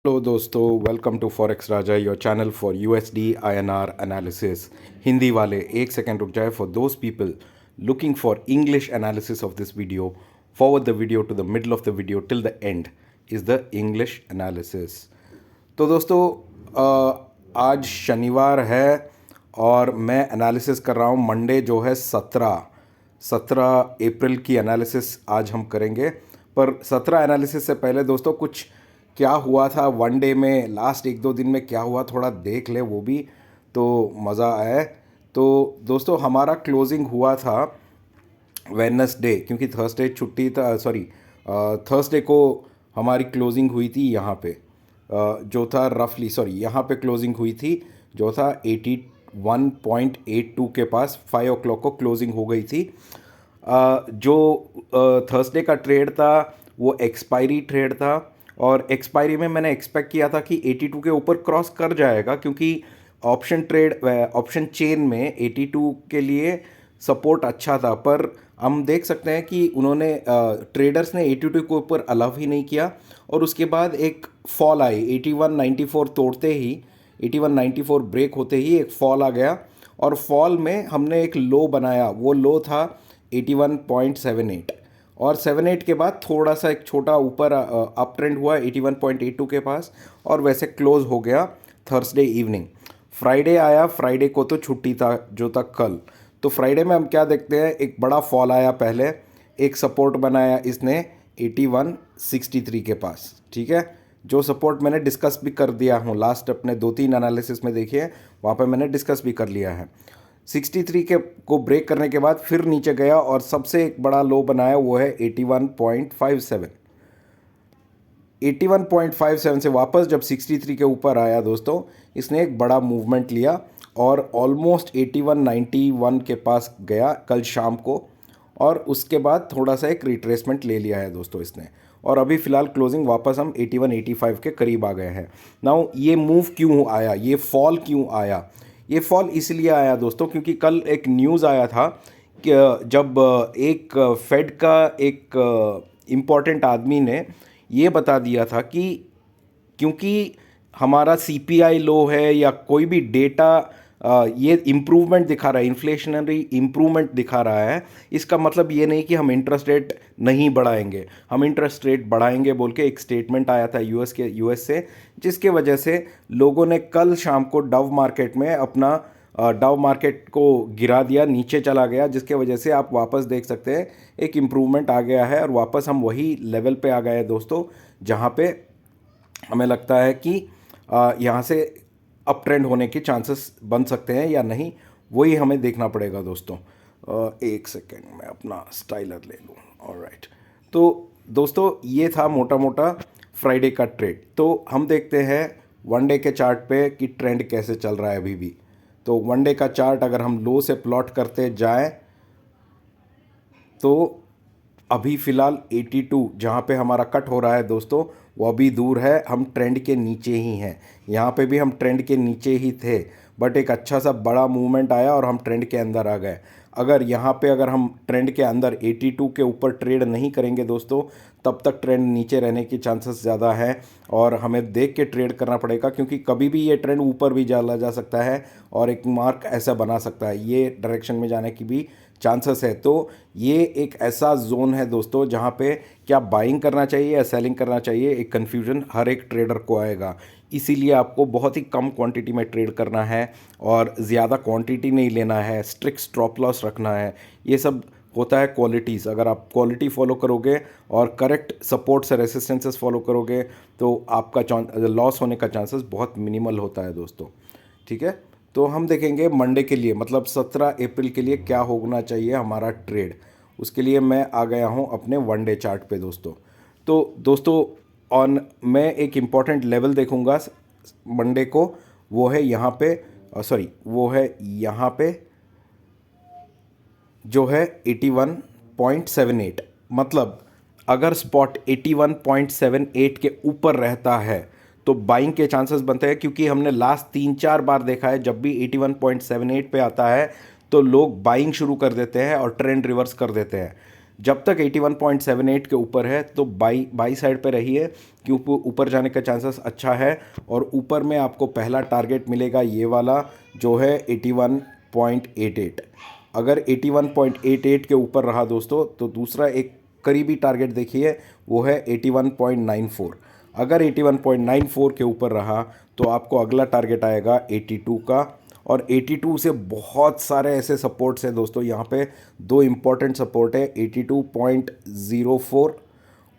Hello दोस्तों, welcome to forex Raja, your channel for USD INR analysis. Hindi वाले एक second रुक जाए। For those people looking for English analysis of this video, forward the video to the middle of the video till the end is the English analysis. तो दोस्तों, आज शनिवार है और मैं एनालिसिस कर रहा हूँ मंडे जो है 17 अप्रैल की एनालिसिस आज हम करेंगे। पर 17 एनालिसिस से पहले दोस्तों कुछ क्या हुआ था वन डे में, लास्ट एक दो दिन में क्या हुआ थोड़ा देख ले, वो भी तो मज़ा आए। तो दोस्तों हमारा क्लोजिंग हुआ था वेडनेसडे, क्योंकि थर्सडे छुट्टी था, सॉरी थर्सडे को हमारी क्लोजिंग हुई थी यहाँ पे, जो था रफली, सॉरी यहाँ पे क्लोजिंग हुई थी जो था 81.82 के पास। 5 o'clock को क्लोजिंग हो गई थी। जो थर्सडे का ट्रेड था वो एक्सपायरी ट्रेड था, और एक्सपायरी में मैंने एक्सपेक्ट किया था कि 82 के ऊपर क्रॉस कर जाएगा, क्योंकि ऑप्शन ट्रेड ऑप्शन चेन में 82 के लिए सपोर्ट अच्छा था। पर हम देख सकते हैं कि उन्होंने ट्रेडर्स ने 82 के ऊपर अलाउ ही नहीं किया, और उसके बाद एक फॉल आई 81.94 तोड़ते ही, 81.94 ब्रेक होते ही एक फॉल आ गया, और फॉल में हमने एक लो बनाया। वो लो था 81.78, और 78 के बाद थोड़ा सा एक छोटा ऊपर अप ट्रेंड हुआ 81.82 के पास, और वैसे क्लोज हो गया थर्सडे इवनिंग। फ्राइडे आया, फ्राइडे को तो छुट्टी था जो था कल। तो फ्राइडे में हम क्या देखते हैं, एक बड़ा फॉल आया, पहले एक सपोर्ट बनाया इसने 81.63 के पास, ठीक है। जो सपोर्ट मैंने डिस्कस भी कर दिया हूँ लास्ट अपने 2-3 एनालिसिस में, देखिए वहाँ पे मैंने डिस्कस भी कर लिया है। 63 के को ब्रेक करने के बाद फिर नीचे गया और सबसे एक बड़ा लो बनाया, वो है 81.57। 81.57 से वापस जब 63 के ऊपर आया दोस्तों, इसने एक बड़ा मूवमेंट लिया और ऑलमोस्ट 81.91 के पास गया कल शाम को, और उसके बाद थोड़ा सा एक रिट्रेसमेंट ले लिया है दोस्तों इसने, और अभी फ़िलहाल क्लोजिंग वापस हम 81.85 के करीब आ गए हैं। नाउ ये मूव क्यों आया, ये फॉल क्यों आया? ये फॉल इसलिए आया दोस्तों क्योंकि कल एक न्यूज़ आया था कि जब एक फेड का एक इम्पॉर्टेंट आदमी ने ये बता दिया था कि क्योंकि हमारा CPI लो है या कोई भी डेटा ये इम्प्रूवमेंट दिखा रहा है, इन्फ्लेशनरी इम्प्रूवमेंट दिखा रहा है, इसका मतलब ये नहीं कि हम इंटरेस्ट रेट नहीं बढ़ाएंगे, हम इंटरेस्ट रेट बढ़ाएंगे बोल के एक स्टेटमेंट आया था यूएस से, जिसके वजह से लोगों ने कल शाम को डव मार्केट में अपना डव मार्केट को गिरा दिया, नीचे चला गया, जिसके वजह से आप वापस देख सकते हैं एक इम्प्रूवमेंट आ गया है, और वापस हम वही लेवल पे आ गए हैं दोस्तों, जहाँ पे हमें लगता है कि यहाँ से अप ट्रेंड होने के चांसेस बन सकते हैं या नहीं, वही हमें देखना पड़ेगा दोस्तों। एक सेकेंड मैं अपना स्टाइलर ले लूँ। ऑलराइट, तो दोस्तों ये था मोटा मोटा फ्राइडे का ट्रेड। तो हम देखते हैं वन डे के चार्ट पे कि ट्रेंड कैसे चल रहा है अभी भी। तो वन डे का चार्ट अगर हम लो से प्लॉट करते जाएं तो अभी फ़िलहाल 82 जहाँ पे हमारा कट हो रहा है दोस्तों, वो अभी दूर है, हम ट्रेंड के नीचे ही हैं। यहाँ पे भी हम ट्रेंड के नीचे ही थे, बट एक अच्छा सा बड़ा मूवमेंट आया और हम ट्रेंड के अंदर आ गए। अगर यहाँ पे अगर हम ट्रेंड के अंदर 82 के ऊपर ट्रेड नहीं करेंगे दोस्तों, तब तक ट्रेंड नीचे रहने की चांसेस ज़्यादा है, और हमें देख के ट्रेड करना पड़ेगा, क्योंकि कभी भी ये ट्रेंड ऊपर भी चला जा सकता है और एक मार्क ऐसा बना सकता है, ये डायरेक्शन में जाने की भी चांसेस है। तो ये एक ऐसा जोन है दोस्तों जहाँ पे क्या बाइंग करना चाहिए या सेलिंग करना चाहिए, एक कन्फ्यूजन हर एक ट्रेडर को आएगा। इसीलिए आपको बहुत ही कम क्वांटिटी में ट्रेड करना है और ज़्यादा क्वांटिटी नहीं लेना है, स्ट्रिक्ट स्टॉप लॉस रखना है। ये सब होता है क्वालिटीज़। अगर आप क्वालिटी फॉलो करोगे और करेक्ट सपोर्ट्स और रेसिस्टेंसेस फॉलो करोगे तो आपका लॉस होने का चांसेस बहुत मिनिमल होता है दोस्तों, ठीक है। तो हम देखेंगे मंडे के लिए, मतलब 17 अप्रैल के लिए क्या होना चाहिए हमारा ट्रेड। उसके लिए मैं आ गया हूँ अपने वन डे चार्ट पे दोस्तों। तो दोस्तों मैं एक इम्पॉर्टेंट लेवल देखूँगा मंडे को, वो है यहाँ पे, सॉरी वो है यहाँ पे जो है 81.78। मतलब अगर स्पॉट 81.78 के ऊपर रहता है तो बाइंग के चांसेस बनते हैं, क्योंकि हमने लास्ट 3-4 बार देखा है जब भी 81.78 पे आता है तो लोग बाइंग शुरू कर देते हैं और ट्रेंड रिवर्स कर देते हैं। जब तक 81.78 के ऊपर है तो बाई बाई साइड पे रहिए, क्योंकि ऊपर जाने का चांसेस अच्छा है। और ऊपर में आपको पहला टारगेट मिलेगा ये वाला जो है 81.88। अगर 81.88 के ऊपर रहा दोस्तों तो दूसरा एक करीबी टारगेट देखिए, वो है 81.94। अगर 81.94 के ऊपर रहा तो आपको अगला टारगेट आएगा 82 का। और 82 से बहुत सारे ऐसे सपोर्ट्स हैं दोस्तों, यहाँ पे दो इम्पॉर्टेंट सपोर्ट है, 82.04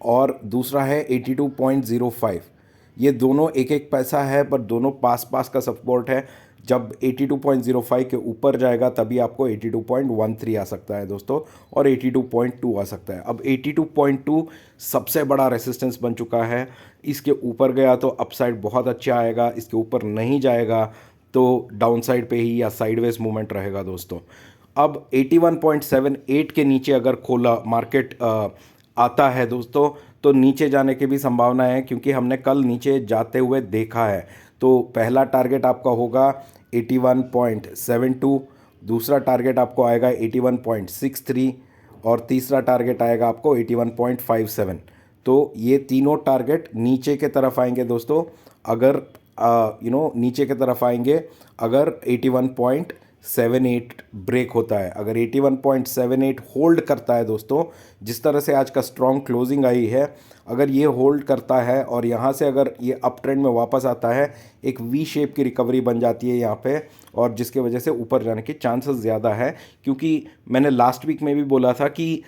और दूसरा है 82.05। ये दोनों एक एक पैसा है, पर दोनों पास पास का सपोर्ट है। जब 82.05 के ऊपर जाएगा तभी आपको 82.13 आ सकता है दोस्तों, और 82.2 आ सकता है। अब 82.2 सबसे बड़ा रेसिस्टेंस बन चुका है। इसके ऊपर गया तो अपसाइड बहुत अच्छा आएगा, इसके ऊपर नहीं जाएगा तो डाउनसाइड पे ही या साइडवेज मूवमेंट रहेगा दोस्तों। अब 81.78 के नीचे अगर खोला मार्केट आता है दोस्तों तो नीचे जाने की भी संभावना है, क्योंकि हमने कल नीचे जाते हुए देखा है। तो पहला टारगेट आपका होगा 81.72, दूसरा टारगेट आपको आएगा 81.63 और तीसरा टारगेट आएगा आपको 81.57। तो ये तीनों टारगेट नीचे के तरफ आएंगे दोस्तों, अगर नीचे की तरफ आएंगे अगर 81.78 ब्रेक होता है। अगर 81.78 होल्ड करता है दोस्तों, जिस तरह से आज का स्ट्रॉन्ग क्लोजिंग आई है, अगर ये होल्ड करता है और यहाँ से अगर ये अप ट्रेंड में वापस आता है, एक वी शेप की रिकवरी बन जाती है यहाँ पे, और जिसके वजह से ऊपर जाने के चांसेस ज़्यादा है। क्योंकि मैंने लास्ट वीक में भी बोला था कि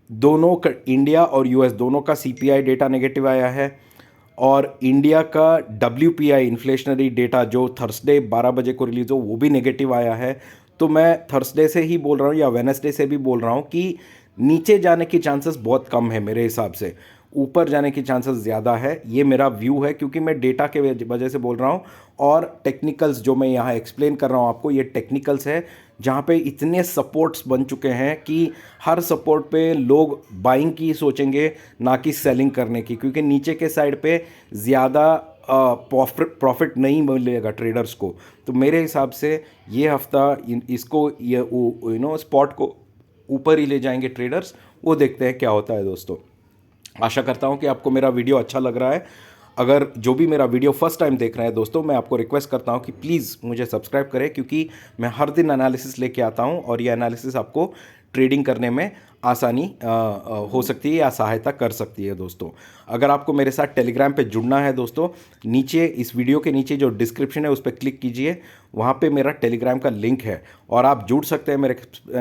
दोनों इंडिया और यूएस दोनों का सीपीआई डेटा नेगेटिव आया है, और इंडिया का WPI इन्फ्लेशनरी डेटा जो थर्सडे 12 बजे को रिलीज़ हो वो भी नेगेटिव आया है। तो मैं थर्सडे से ही बोल रहा हूँ या वेडनेसडे से भी बोल रहा हूँ कि नीचे जाने की चांसेस बहुत कम है मेरे हिसाब से, ऊपर जाने की चांसेस ज़्यादा है। ये मेरा व्यू है, क्योंकि मैं डेटा के वजह से बोल रहा हूँ, और टेक्निकल्स जो मैं यहाँ एक्सप्लेन कर रहा हूँ आपको, ये टेक्निकल्स है जहाँ पे इतने सपोर्ट्स बन चुके हैं कि हर सपोर्ट पे लोग बाइंग की सोचेंगे, ना कि सेलिंग करने की, क्योंकि नीचे के साइड पे ज़्यादा प्रॉफिट नहीं मिलेगा ट्रेडर्स को। तो मेरे हिसाब से ये हफ्ता इसको ये स्पॉट को ऊपर ही ले जाएंगे ट्रेडर्स। वो देखते हैं क्या होता है दोस्तों। आशा करता हूँ कि आपको मेरा वीडियो अच्छा लग रहा है। अगर जो भी मेरा वीडियो फर्स्ट टाइम देख रहे हैं दोस्तों, मैं आपको रिक्वेस्ट करता हूँ कि प्लीज़ मुझे सब्सक्राइब करें, क्योंकि मैं हर दिन एनालिसिस लेके आता हूँ और ये एनालिसिस आपको ट्रेडिंग करने में आसानी हो सकती है या सहायता कर सकती है दोस्तों। अगर आपको मेरे साथ टेलीग्राम पे जुड़ना है दोस्तों, नीचे इस वीडियो के नीचे जो डिस्क्रिप्शन है उस पर क्लिक कीजिए, वहाँ पे मेरा टेलीग्राम का लिंक है और आप जुड़ सकते हैं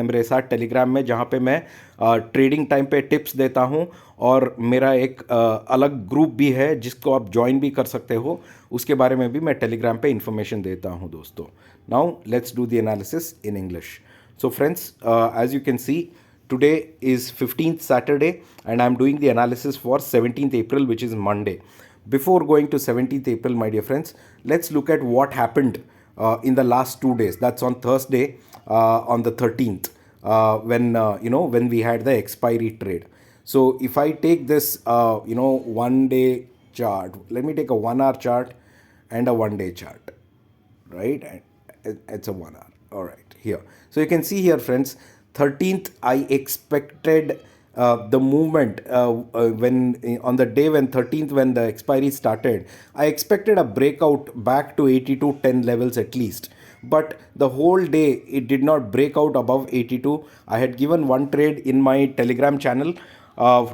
मेरे साथ टेलीग्राम में, जहाँ पे मैं ट्रेडिंग टाइम पे टिप्स देता हूँ। और मेरा एक अलग ग्रुप भी है जिसको आप ज्वाइन भी कर सकते हो, उसके बारे में भी मैं टेलीग्राम पे इंफॉर्मेशन देता हूँ दोस्तों। Now let's do the analysis in English. So friends, as you can see, today is 15th Saturday and I'm doing the analysis for 17th April, which is Monday. Before going to 17th April, my dear friends, let's look at what happened in the last 2 days. That's on Thursday, on the 13th, when we had the expiry trade. So if I take this, 1 day chart, let me take a 1 hour chart and a 1 day chart, right? It's a 1 hour. All right, here. So you can see here, friends, 13th, I expected the movement when on the day when 13th, when the expiry started, I expected a breakout back to 82.10 levels at least. But the whole day, it did not break out above 82. I had given one trade in my Telegram channel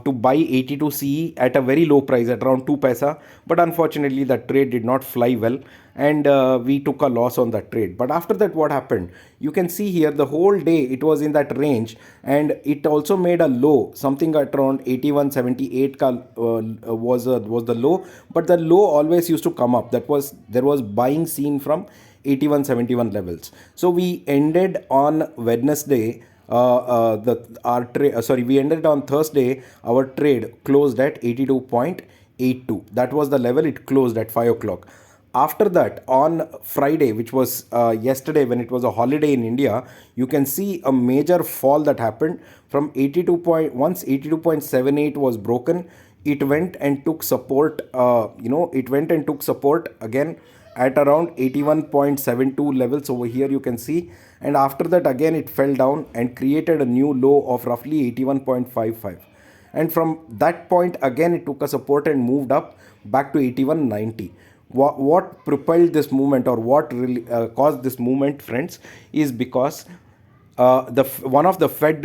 to buy 82 CE at a very low price at around 2 paisa, but unfortunately that trade did not fly well, and we took a loss on that trade. But after that, what happened? You can see here the whole day it was in that range, and it also made a low, something at around 81.78 was the low, but the low always used to come up. There was buying seen from 81.71 levels. So we ended on Wednesday. We ended on Thursday. Our trade closed at 82.82. That was the level it closed at 5 o'clock. After that, on Friday, which was yesterday, when it was a holiday in India, you can see a major fall that happened from 82 point. Once 82.78 was broken, it went and took support. It went and took support again at around 81.72 levels over here, you can see. And after that again it fell down and created a new low of roughly 81.55, and from that point again it took a support and moved up back to 81.90. What propelled this movement, or what really caused this movement, friends, is because one of the Fed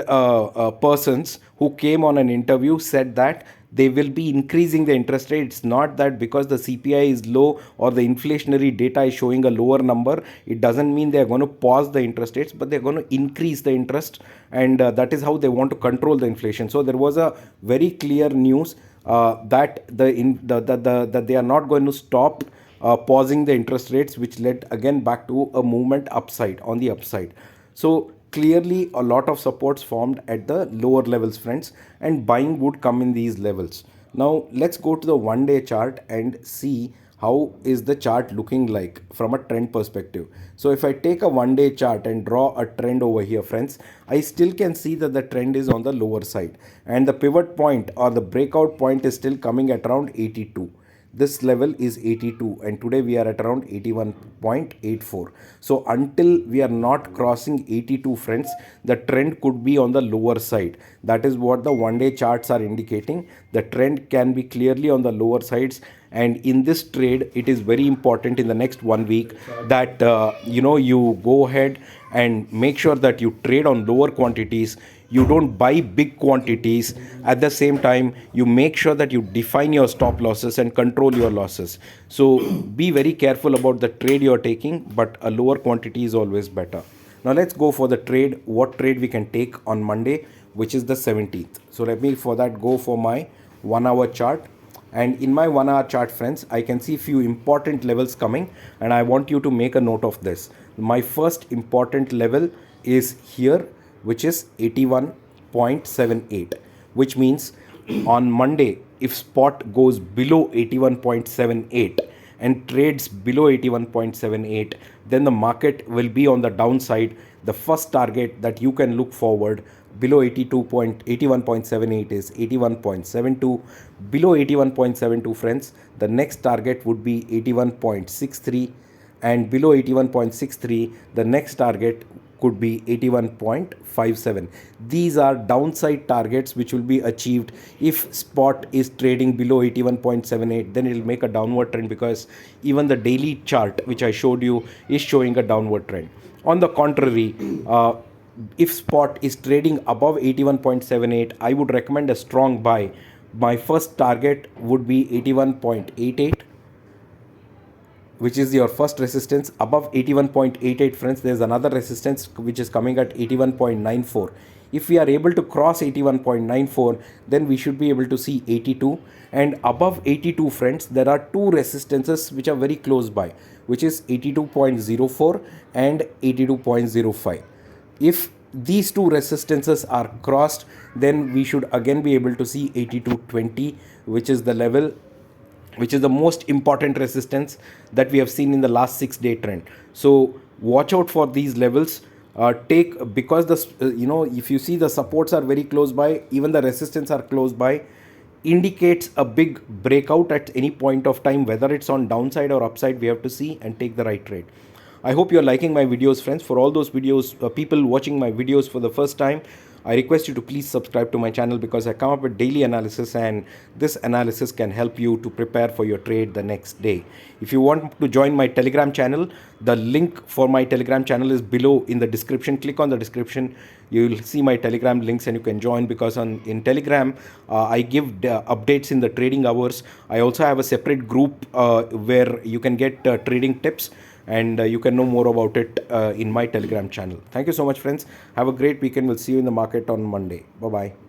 persons who came on an interview said that they will be increasing the interest rate. It's not that because the CPI is low or the inflationary data is showing a lower number, it doesn't mean they're going to pause the interest rates, but they're going to increase the interest, and that is how they want to control the inflation. So there was a very clear news that that they are not going to stop pausing the interest rates, which led again back to a movement upside, on the upside. So clearly a lot of supports formed at the lower levels, friends, and buying would come in these levels. Now let's go to the 1 day chart and see how is the chart looking like from a trend perspective. So if I take a 1 day chart and draw a trend over here, friends, I still can see that the trend is on the lower side, and the pivot point or the breakout point is still coming at around 82. This level is 82, and today we are at around 81.84. So until we are not crossing 82, friends, the trend could be on the lower side. That is what the 1 day charts are indicating. The trend can be clearly on the lower sides, and in this trade it is very important in the next 1 week that you go ahead and make sure that you trade on lower quantities. You don't buy big quantities. At the same time, you make sure that you define your stop losses and control your losses. So be very careful about the trade you're taking, but a lower quantity is always better. Now let's go for the trade, what trade we can take on Monday, which is the 17th. So let me for that go for my 1 hour chart. And in my 1 hour chart, friends, I can see few important levels coming, and I want you to make a note of this. My first important level is here, which is 81.78, which means on Monday, if spot goes below 81.78 and trades below 81.78, then the market will be on the downside. The first target that you can look forward below 81.78 is 81.72. Below 81.72, friends, the next target would be 81.63, and below 81.63, the next target could be 81.57. These are downside targets which will be achieved if spot is trading below 81.78. Then it will make a downward trend, because even the daily chart which I showed you is showing a downward trend. On the contrary, if spot is trading above 81.78, I would recommend a strong buy. My first target would be 81.88, which is your first resistance. Above 81.88, friends, there's another resistance which is coming at 81.94. If we are able to cross 81.94, then we should be able to see 82. And above 82, friends, there are two resistances which are very close by, which is 82.04 and 82.05. If these two resistances are crossed, then we should again be able to see 82.20, which is the level, which is the most important resistance that we have seen in the last 6 day trend. So watch out for these levels. Because the if you see the supports are very close by, even the resistance are close by, indicates a big breakout at any point of time. Whether it's on downside or upside, we have to see and take the right trade. I hope you're liking my videos, friends. For all those videos, people watching my videos for the first time, I request you to please subscribe to my channel, because I come up with daily analysis, and this analysis can help you to prepare for your trade the next day. If you want to join my Telegram channel, the link for my Telegram channel is below in the description. Click on the description. You will see my Telegram links and you can join, because in Telegram, I give updates in the trading hours. I also have a separate group where you can get trading tips, and you can know more about it in my Telegram channel. Thank you so much, friends. Have a great weekend. We'll see you in the market on Monday. Bye-bye.